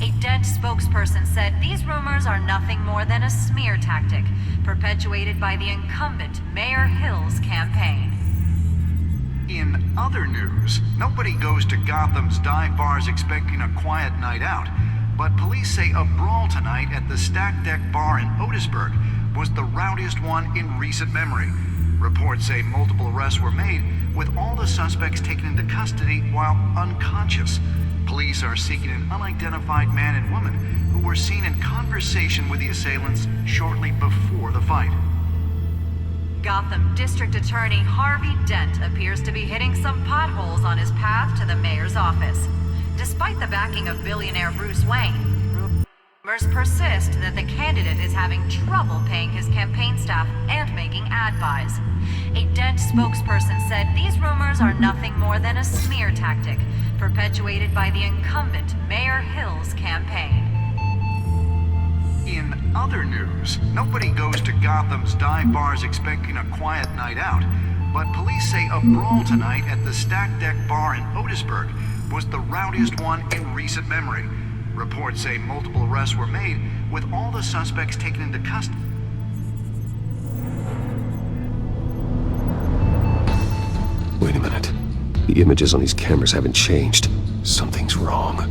A Dent spokesperson said these rumors are nothing more than a smear tactic, perpetuated by the incumbent Mayor Hill's campaign. In other news, nobody goes to Gotham's dive bars expecting a quiet night out, but police say a brawl tonight at the Stack Deck Bar in Otisburg was the rowdiest one in recent memory. Reports say multiple arrests were made, with all the suspects taken into custody while unconscious. Police are seeking an unidentified man and woman who were seen in conversation with the assailants shortly before the fight. Gotham District Attorney Harvey Dent appears to be hitting some potholes on his path to the mayor's office. Despite the backing of billionaire Bruce Wayne, rumors persist that the candidate is having trouble paying his campaign staff and making ad buys. A Dent spokesperson said these rumors are nothing more than a smear tactic, perpetuated by the incumbent Mayor Hill's campaign. In other news, nobody goes to Gotham's dive bars expecting a quiet night out, but police say a brawl tonight at the Stack Deck Bar in Otisburg was the rowdiest one in recent memory. Reports say multiple arrests were made, with all the suspects taken into custody. Wait a minute. The images on these cameras haven't changed. Something's wrong.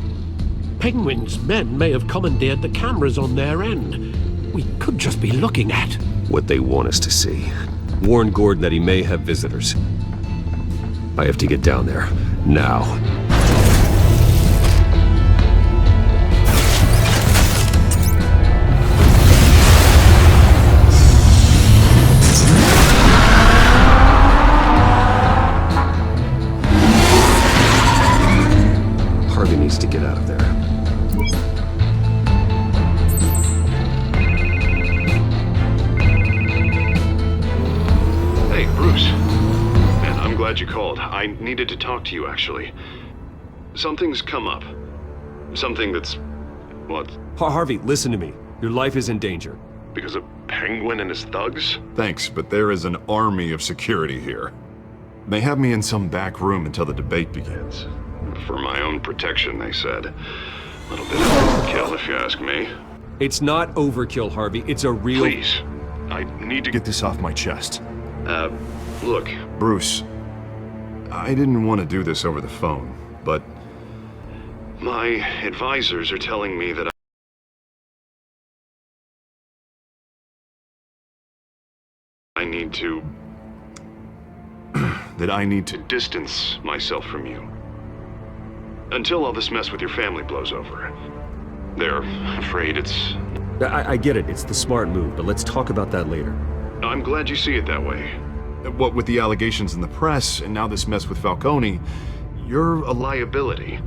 Penguin's men may have commandeered the cameras on their end. We could just be looking at what they want us to see. Warn Gordon that he may have visitors. I have to get down there. Now. I needed to talk to you, actually. Something's come up. Something that's... what? Harvey, listen to me. Your life is in danger. Because of Penguin and his thugs? Thanks, but there is an army of security here. They have me in some back room until the debate begins. For my own protection, they said. A little bit of overkill, if you ask me. It's not overkill, Harvey. It's a real... Please. I need to get this off my chest. Look, Bruce. I didn't want to do this over the phone, but... my advisors are telling me that I need to distance myself from you. Until all this mess with your family blows over. They're afraid it's... I get it. It's the smart move, but let's talk about that later. I'm glad you see it that way. What with the allegations in the press, and now this mess with Falcone, you're a liability.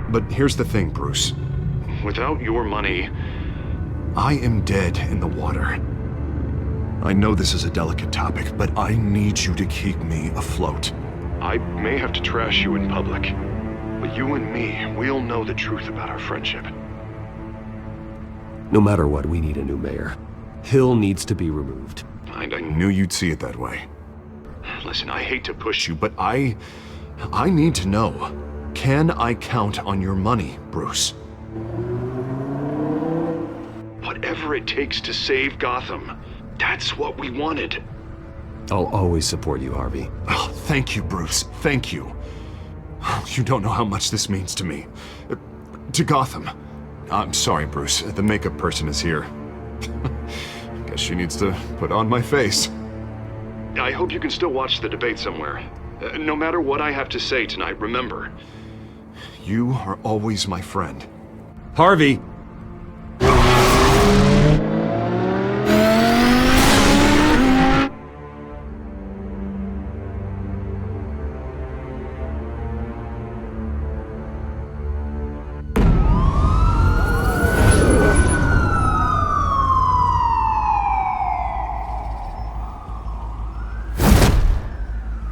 But here's the thing, Bruce. Without your money, I am dead in the water. I know this is a delicate topic, but I need you to keep me afloat. I may have to trash you in public, but you and me, we'll know the truth about our friendship. No matter what, we need a new mayor. Hill needs to be removed. I knew you'd see it that way. Listen, I hate to push you, but I need to know. Can I count on your money, Bruce? Whatever it takes to save Gotham, that's what we wanted. I'll always support you, Harvey. Oh, thank you, Bruce. Thank you. You don't know how much this means to me. To Gotham. I'm sorry, Bruce. The makeup person is here. Guess she needs to put on my face. I hope you can still watch the debate somewhere. No matter what I have to say tonight, remember, you are always my friend. Harvey!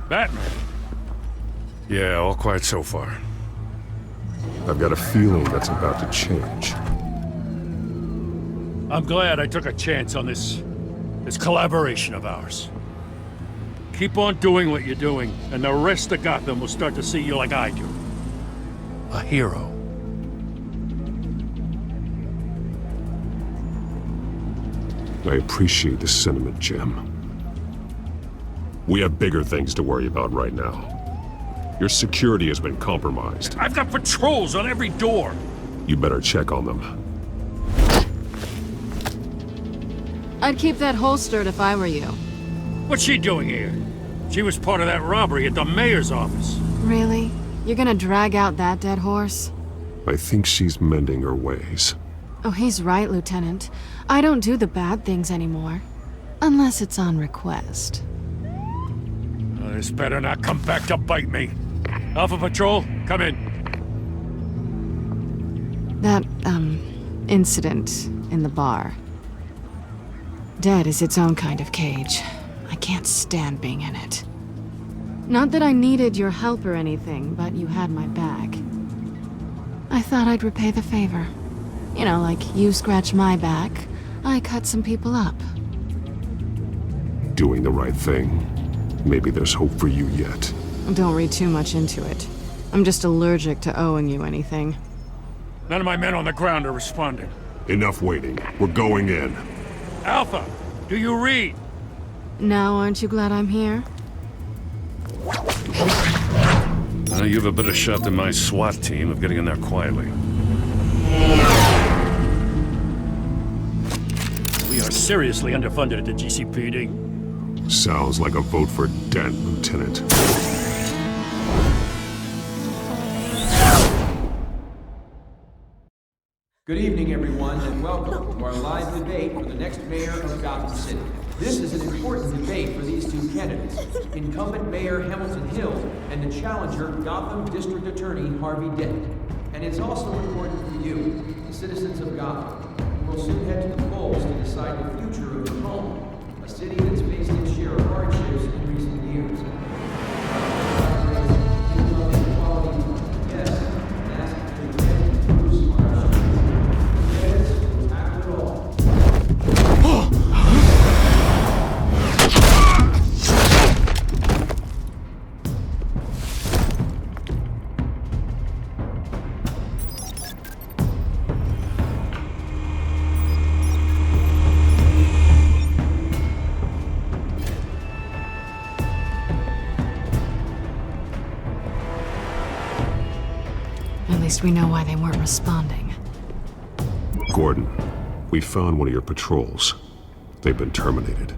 Batman. Yeah, all quiet so far. I've got a feeling that's about to change. I'm glad I took a chance on this collaboration of ours. Keep on doing what you're doing, and the rest of Gotham will start to see you like I do. A hero. I appreciate the sentiment, Jim. We have bigger things to worry about right now. Your security has been compromised. I've got patrols on every door. You better check on them. I'd keep that holstered if I were you. What's she doing here? She was part of that robbery at the mayor's office. Really? You're gonna drag out that dead horse? I think she's mending her ways. Oh, he's right, Lieutenant. I don't do the bad things anymore. Unless it's on request. This better not come back to bite me. Alpha Patrol, come in. That, incident in the bar. Dead is its own kind of cage. I can't stand being in it. Not that I needed your help or anything, but you had my back. I thought I'd repay the favor. You know, like you scratch my back, I cut some people up. Doing the right thing. Maybe there's hope for you yet. Don't read too much into it. I'm just allergic to owing you anything. None of my men on the ground are responding. Enough waiting. We're going in. Alpha, do you read? Now aren't you glad I'm here? You have a better shot than my SWAT team of getting in there quietly. We are seriously underfunded at the GCPD. Sounds like a vote for Dent, Lieutenant. Good evening, everyone, and welcome to our live debate for the next mayor of Gotham City. This is an important debate for these two candidates, incumbent Mayor Hamilton Hill and the challenger, Gotham District Attorney Harvey Dent. And it's also important for you, the citizens of Gotham, who will soon head to the polls to decide the future of your home, a city that's faced its share of hardships in recent years. least we know why they weren't responding. Gordon, we found one of your patrols. They've been terminated.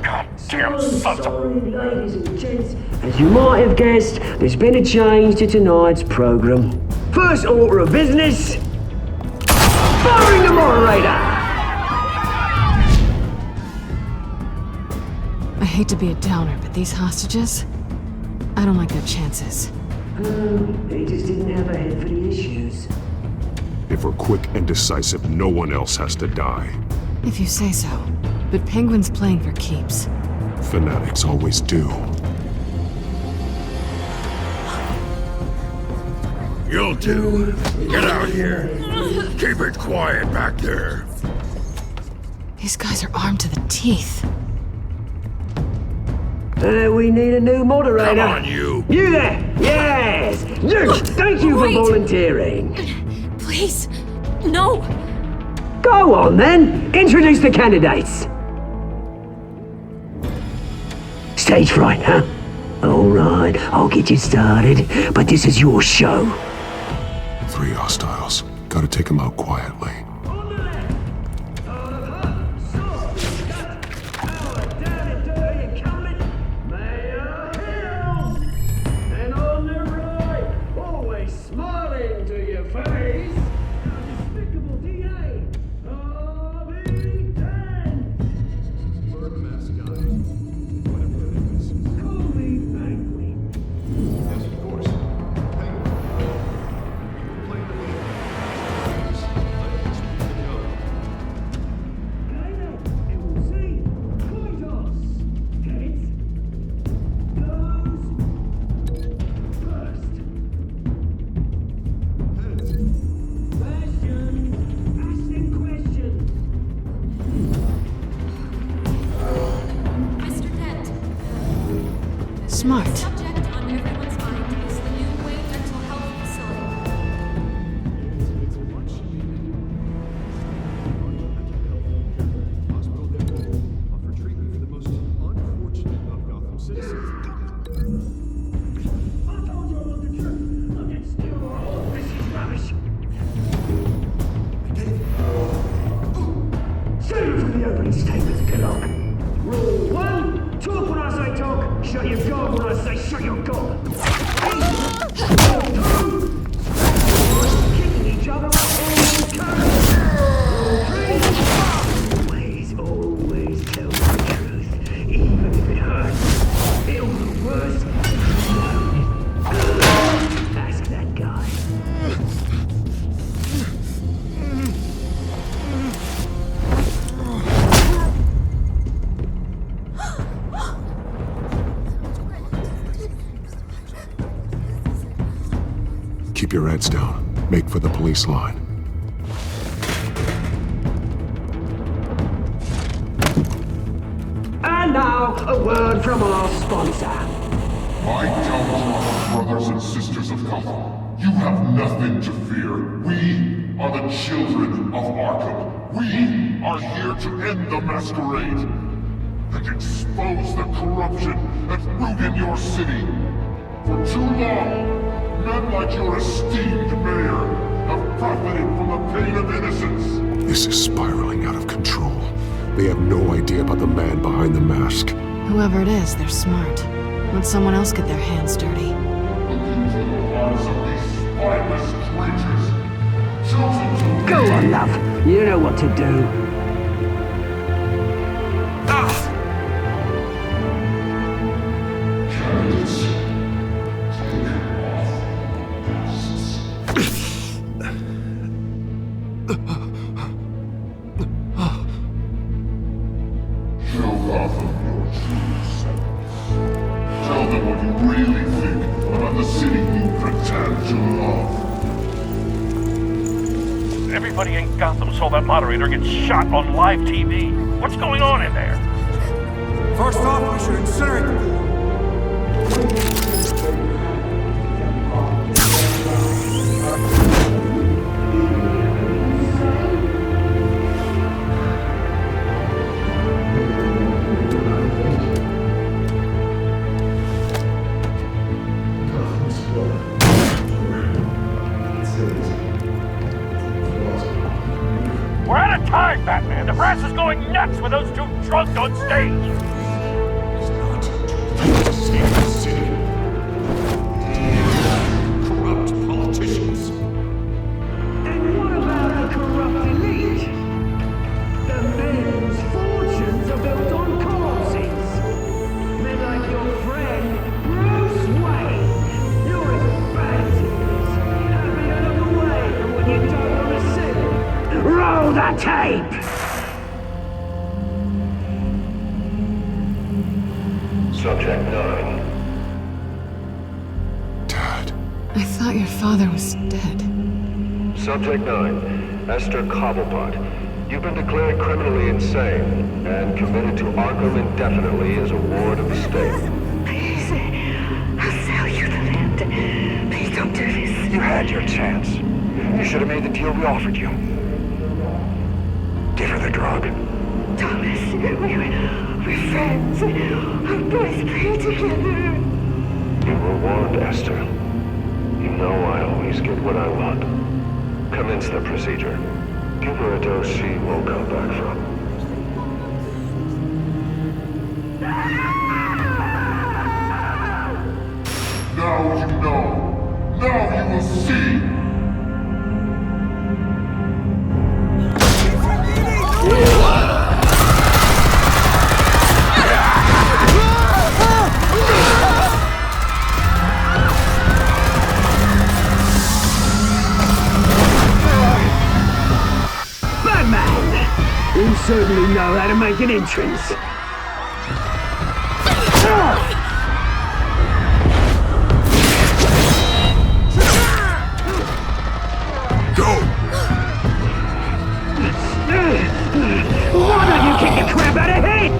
Goddamn sons of... Ladies and gents, as you might have guessed, there's been a change to tonight's program. First order of business, firing the moderator! I hate to be a downer, but these hostages, I don't like their chances. They just didn't have a head for the issues. If we're quick and decisive, no one else has to die. If you say so. But Penguin's playing for keeps. Fanatics always do. You'll do. Get out here. Keep it quiet back there. These guys are armed to the teeth. We need a new moderator. Come on, you. You there! Yes! You! Thank you for volunteering. Please, no! Go on then! Introduce the candidates! Stage fright, huh? Alright, I'll get you started, but this is your show. 3 hostiles. Gotta take them out quietly. Smart. Keep your heads down. Make for the police line. And now, a word from our sponsor. My downtrodden brothers and sisters of Gotham, you have nothing to fear. We are the children of Arkham. We are here to end the masquerade and expose the corruption that ruined your city. For too long, men like your esteemed mayor have profited from the pain of innocence. This is spiraling out of control. They have no idea about the man behind the mask. Whoever it is, they're smart. Let someone else get their hands dirty. Go on, love. You know what to do. Everybody in Gotham saw that moderator get shot on live TV. What's going on in there? First off, we should incinerate the pool. time, Batman. The brass is going nuts with those two drunk on stage. Corrupt politicians. And what about the corrupt elite? The men's fortunes are built on corpses. Men like your friend, Bruce Wayne. You're as bad as he is. Happy to look away from what you don't want to see. Roll the tape! Subject 9. I thought your father was dead. Subject 9. Esther Cobblepot. You've been declared criminally insane and committed to Arkham indefinitely as a ward of the state. Please, I'll sell you the land. Please don't do this. You had your chance. You should have made the deal we offered you. Give her the drug. Thomas, we're friends. Our boys play together. You were warned, Esther. You know I always get what I want. Commence the procedure. Give her a dose she won't come back from. Now you know. Now you will see. You certainly know how to make an entrance. Go! Why don't you kick the crap out of him?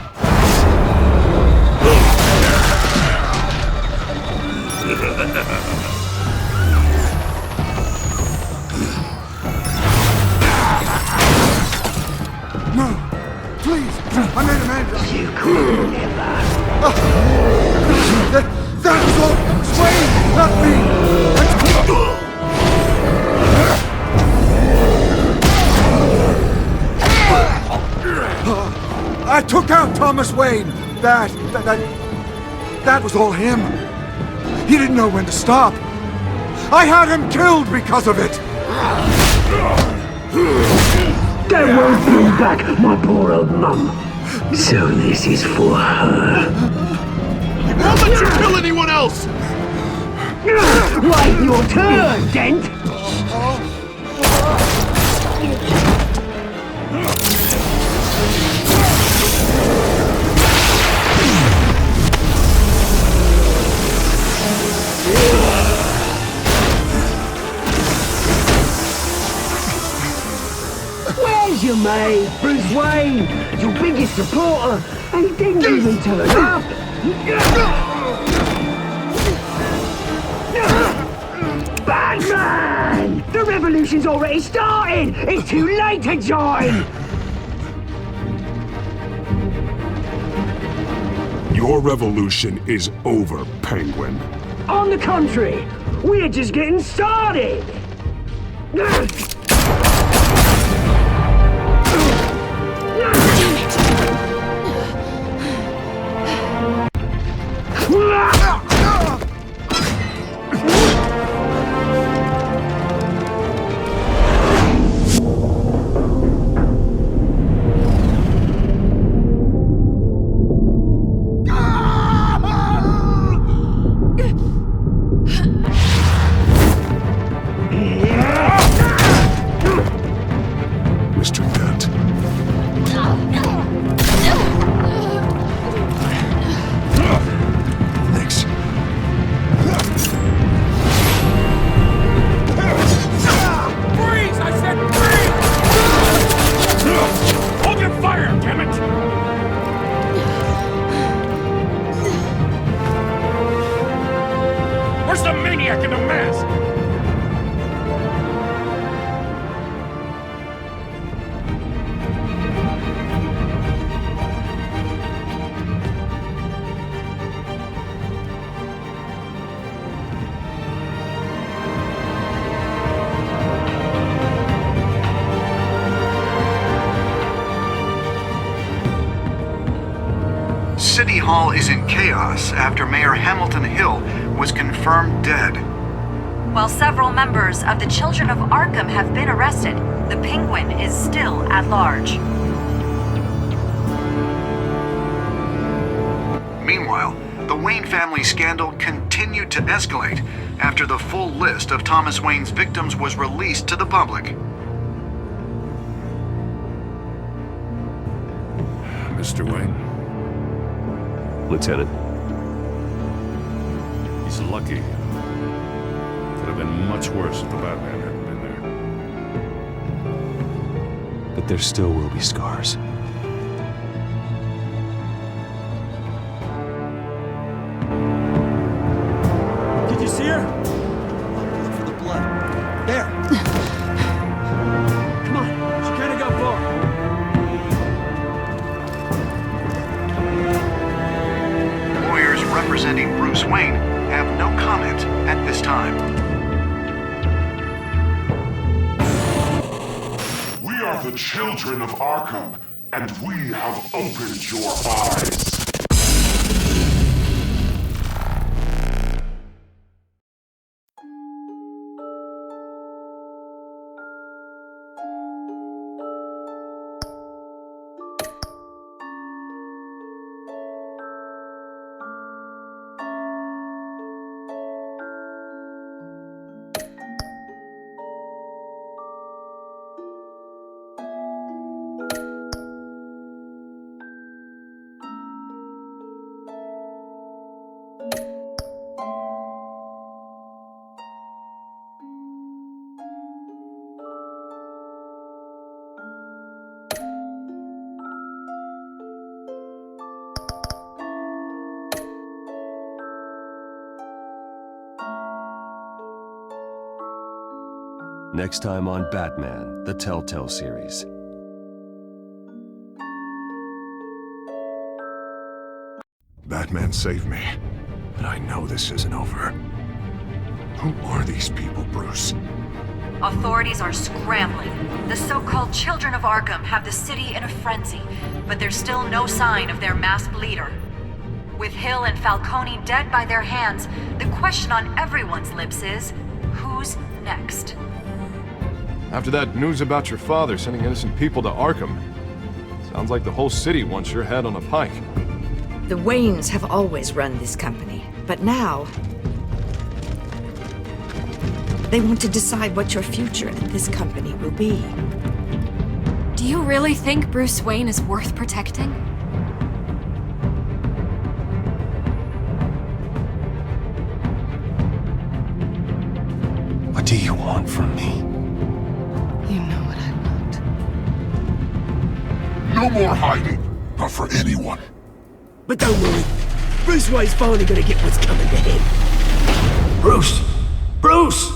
No! Please! I made a man! You could never. That was all Swain, not me! I took out Thomas Wayne! That was all him! He didn't know when to stop! I had him killed because of it! That won't bring back my poor old mum. So this is for her. He won't let you kill anyone else! Wait your turn, Dent! Where's your mate, Bruce Wayne? Your biggest supporter, and he didn't even turn up. Batman! The revolution's already started! It's too late to join! Your revolution is over, Penguin. On the contrary, we're just getting started! City Hall is in chaos after Mayor Hamilton Hill was confirmed dead. While several members of the Children of Arkham have been arrested, the Penguin is still at large. Meanwhile, the Wayne family scandal continued to escalate after the full list of Thomas Wayne's victims was released to the public. Mr. Wayne. Lieutenant. He's lucky. Could have been much worse if the Batman hadn't been there. But there still will be scars. Did you see her? Look for the blood. There. Come on, she can't have got far. Lawyers representing Bruce Wayne have no comment at this time. We are the children of Arkham, and we have opened your eyes. Next time on Batman, the Telltale Series. Batman saved me, but I know this isn't over. Who are these people, Bruce? Authorities are scrambling. The so-called Children of Arkham have the city in a frenzy, but there's still no sign of their masked leader. With Hill and Falcone dead by their hands, the question on everyone's lips is, who's next? After that news about your father sending innocent people to Arkham, sounds like the whole city wants your head on a pike. The Waynes have always run this company, but now they want to decide what your future at this company will be. Do you really think Bruce Wayne is worth protecting? What do you want from me? You know what I want. No more hiding, not for anyone. But don't worry, Bruce Wayne's finally gonna get what's coming to him. Bruce! Bruce!